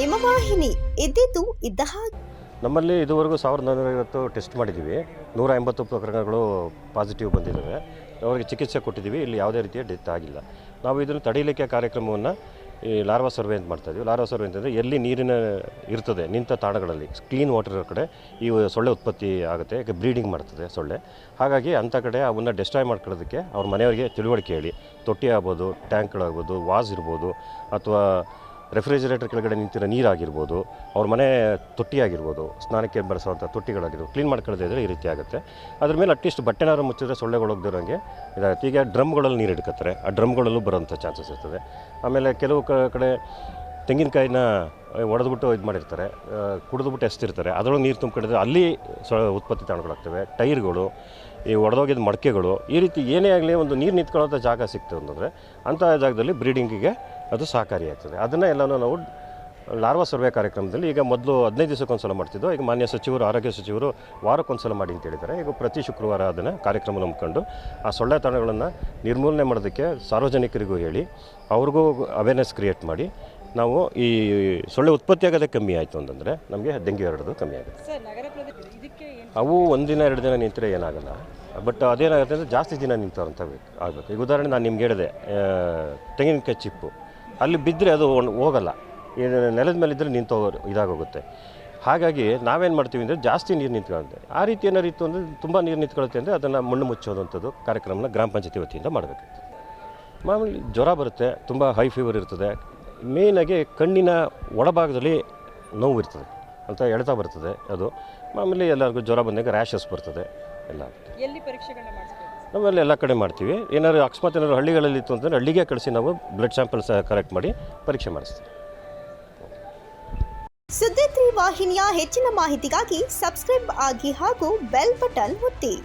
ನಿಮ್ಮ ವಾಹಿನಿ ಇದ್ದಿದ್ದು ಇದ್ದ ಹಾಗೆ. ನಮ್ಮಲ್ಲಿ ಇದುವರೆಗೂ 1450 ಟೆಸ್ಟ್ ಮಾಡಿದ್ದೀವಿ. 180 ಪ್ರಕರಣಗಳು ಪಾಸಿಟಿವ್ ಬಂದಿದ್ದಾವೆ. ಅವರಿಗೆ ಚಿಕಿತ್ಸೆ ಕೊಟ್ಟಿದ್ದೀವಿ. ಇಲ್ಲಿ ಯಾವುದೇ ರೀತಿಯ ಡೆತ್ ಆಗಿಲ್ಲ. ನಾವು ಇದನ್ನು ತಡೆಯಲಿಕ್ಕೆ ಕಾರ್ಯಕ್ರಮವನ್ನು ಈ ಲಾರ್ವಾ ಸರ್ವೆ ಅಂತ ಮಾಡ್ತಾಯಿದ್ವಿ. ಲಾರ್ವಾ ಸರ್ವೆ ಅಂತಂದರೆ ಎಲ್ಲಿ ನೀರಿನ ಇರ್ತದೆ ನಿಂತ ತಾಣಗಳಲ್ಲಿ ಕ್ಲೀನ್ ವಾಟರ್ ಇರೋ ಕಡೆ ಈ ಸೊಳ್ಳೆ ಉತ್ಪತ್ತಿ ಆಗುತ್ತೆ. ಈಗ ಬ್ರೀಡಿಂಗ್ ಮಾಡ್ತದೆ ಸೊಳ್ಳೆ. ಹಾಗಾಗಿ ಅಂಥ ಕಡೆ ಅವನ್ನ ಡೆಸ್ಟ್ರಾಯ್ ಮಾಡ್ಕೊಳ್ಳೋದಕ್ಕೆ ಅವ್ರ ಮನೆಯವರಿಗೆ ತಿಳುವಳಿಕೆ ಹೇಳಿ, ತೊಟ್ಟಿ ಆಗ್ಬೋದು, ಟ್ಯಾಂಕ್ಗಳಾಗ್ಬೋದು, ವಾಸ್ ಇರ್ಬೋದು, ಅಥವಾ ರೆಫ್ರಿಜರೇಟರ್ ಕೆಳಗಡೆ ನಿಂತಿರೋ ನೀರಾಗಿರ್ಬೋದು, ಅವ್ರ ಮನೆ ತೊಟ್ಟಿ ಆಗಿರ್ಬೋದು, ಸ್ನಾನಕ್ಕೆ ಬಳಸುವಂಥ ತೊಟ್ಟಿಗಳಾಗಿರ್ಬೋದು, ಕ್ಲೀನ್ ಮಾಡ್ಕೊಳ್ಳೋದೇ ಇದ್ದರೆ ಈ ರೀತಿ ಆಗುತ್ತೆ. ಅದ್ರ ಮೇಲೆ ಅಟ್ಲೀಸ್ಟ್ ಬಟ್ಟೆನಾರು ಮುಚ್ಚಿದ್ರೆ ಸೊಳ್ಳೆಗಳು ಹೋಗ್ದಿರೋಂಗೆ ಇದಾಗುತ್ತೆ. ಈಗ ಡ್ರಮ್ಗಳಲ್ಲಿ ನೀರು ಹಿಡ್ಕೊತಾರೆ, ಆ ಡ್ರಮ್ಗಳಲ್ಲೂ ಬರೋಂಥ ಚಾನ್ಸಸ್ ಇರ್ತದೆ. ಆಮೇಲೆ ಕೆಲವು ಕಡೆ ತೆಂಗಿನಕಾಯಿನ ಒಡೆದ್ಬಿಟ್ಟು ಇದು ಮಾಡಿರ್ತಾರೆ, ಕುಡಿದ್ಬಿಟ್ಟು ಎಸ್ತಿರ್ತಾರೆ, ಅದರೊಳಗೆ ನೀರು ತುಂಬಿಕೊಂಡಿದ್ರೆ ಅಲ್ಲಿ ಉತ್ಪತ್ತಿ ತಾಣಗಳಾಗ್ತವೆ. ಟೈರ್ಗಳು, ಈ ಒಡೆದೋಗಿದ್ದ ಮಡಕೆಗಳು, ಈ ರೀತಿ ಏನೇ ಆಗಲಿ ಒಂದು ನೀರು ನಿಂತ್ಕೊಳ್ಳೋಂಥ ಜಾಗ ಸಿಗ್ತದೆ ಅಂತಂದರೆ ಅಂಥ ಜಾಗದಲ್ಲಿ ಬ್ರೀಡಿಂಗಿಗೆ ಅದು ಸಹಕಾರಿಯಾಗ್ತದೆ. ಅದನ್ನು ಎಲ್ಲನೂ ನಾವು ಲಾರ್ವಾ ಸರ್ವೆ ಕಾರ್ಯಕ್ರಮದಲ್ಲಿ ಈಗ ಮೊದಲು 15 ದಿವಸಕ್ಕೊಂದ್ಸಲ ಮಾಡ್ತಿದ್ದೋ, ಈಗ ಮಾನ್ಯ ಸಚಿವರು, ಆರೋಗ್ಯ ಸಚಿವರು ವಾರಕ್ಕೊಂದ್ಸಲ ಮಾಡಿ ಅಂತ ಹೇಳಿದ್ದಾರೆ. ಈಗ ಪ್ರತಿ ಶುಕ್ರವಾರ ಅದನ್ನು ಕಾರ್ಯಕ್ರಮ ನಂಬಿಕೊಂಡು ಆ ಸೊಳ್ಳೆ ತಾಣಗಳನ್ನು ನಿರ್ಮೂಲನೆ ಮಾಡೋದಕ್ಕೆ ಸಾರ್ವಜನಿಕರಿಗೂ ಹೇಳಿ ಅವ್ರಿಗೂ ಅವೇರ್ನೆಸ್ ಕ್ರಿಯೇಟ್ ಮಾಡಿ ನಾವು ಈ ಸೊಳ್ಳೆ ಉತ್ಪತ್ತಿ ಆಗೋದೇ ಕಮ್ಮಿ ಆಯಿತು ಅಂತಂದರೆ ನಮಗೆ ಡೆಂಗ್ಯೂ ಹರಡೋದು ಕಮ್ಮಿ ಆಗುತ್ತೆ. ಅವು ಒಂದಿನ 2 ದಿನ ನಿಂತರೆ ಏನಾಗಲ್ಲ. ಬಟ್ ಅದೇನಾಗುತ್ತೆ ಅಂದರೆ ಜಾಸ್ತಿ ದಿನ ನಿಂತವ್ರಂತ ಆಗಬೇಕು. ಈಗ ಉದಾಹರಣೆ ನಾನು ನಿಮ್ಗೆ ಹೇಳಿದೆ, ತೆಂಗಿನಕಾಯಿ ಚಿಪ್ಪು ಅಲ್ಲಿ ಬಿದ್ದರೆ ಅದು ಹೋಗಲ್ಲ, ನೆಲದ ಮೇಲೆ ಇದ್ದರೆ ಇದಾಗೋಗುತ್ತೆ. ಹಾಗಾಗಿ ನಾವೇನು ಮಾಡ್ತೀವಿ ಅಂದರೆ ಜಾಸ್ತಿ ನೀರು ನಿಂತ್ಕೊಳ್ಳುತ್ತೆ. ಆ ರೀತಿ ಏನಾರು ಇತ್ತು ಅಂದರೆ ತುಂಬ ನೀರು ನಿಂತ್ಕೊಳ್ಳುತ್ತೆ ಅಂದರೆ ಅದನ್ನು ಮಣ್ಣು ಮುಚ್ಚೋದಂಥದ್ದು ಕಾರ್ಯಕ್ರಮನ ಗ್ರಾಮ ಪಂಚಾಯತಿ ವತಿಯಿಂದ ಮಾಡಬೇಕಾಗ್ತದೆ. ಮಾಮೂಲಿ ಜ್ವರ ಬರುತ್ತೆ, ತುಂಬ ಹೈ ಫೀವರ್ ಇರ್ತದೆ, ಮೇಯ್ನಾಗಿ ಕಣ್ಣಿನ ಒಳಭಾಗದಲ್ಲಿ ನೋವು ಇರ್ತದೆ ಅಂತ ಎಳ್ತಾ ಬರ್ತದೆ. ಅದು ಮಾಮೂಲಿ ಎಲ್ಲರಿಗೂ ಜ್ವರ ಬಂದಾಗ ರ್ಯಾಷಸ್ ಬರ್ತದೆ ಎಲ್ಲ ಆಗುತ್ತೆ. ಎಲ್ಲಿ ಪರೀಕ್ಷೆಗಳನ್ನ ಮಾಡಿಸ್ತೀವಿ? ನಾವೆಲ್ಲ ಎಲ್ಲ ಕಡೆ ಮಾಡ್ತೀವಿ. ಏನಾದ್ರು ಅಕಸ್ಮಾತ್ ಏನಾದ್ರು ಹಳ್ಳಿಗಳಲ್ಲಿ ಇತ್ತು ಅಂತಂದರೆ ಹಳ್ಳಿಗೆ ಕಳಿಸಿ ನಾವು ಬ್ಲಡ್ ಸ್ಯಾಂಪಲ್ಸ್ ಕಲೆಕ್ಟ್ ಮಾಡಿ ಪರೀಕ್ಷೆ ಮಾಡಿಸ್ತೀವಿ. ಸುದ್ದಿ 3 ವಾಹಿನಿಯ ಹೆಚ್ಚಿನ ಮಾಹಿತಿಗಾಗಿ ಸಬ್ಸ್ಕ್ರೈಬ್ ಆಗಿ ಹಾಗೂ ಬೆಲ್ ಬಟನ್ ಒತ್ತಿ.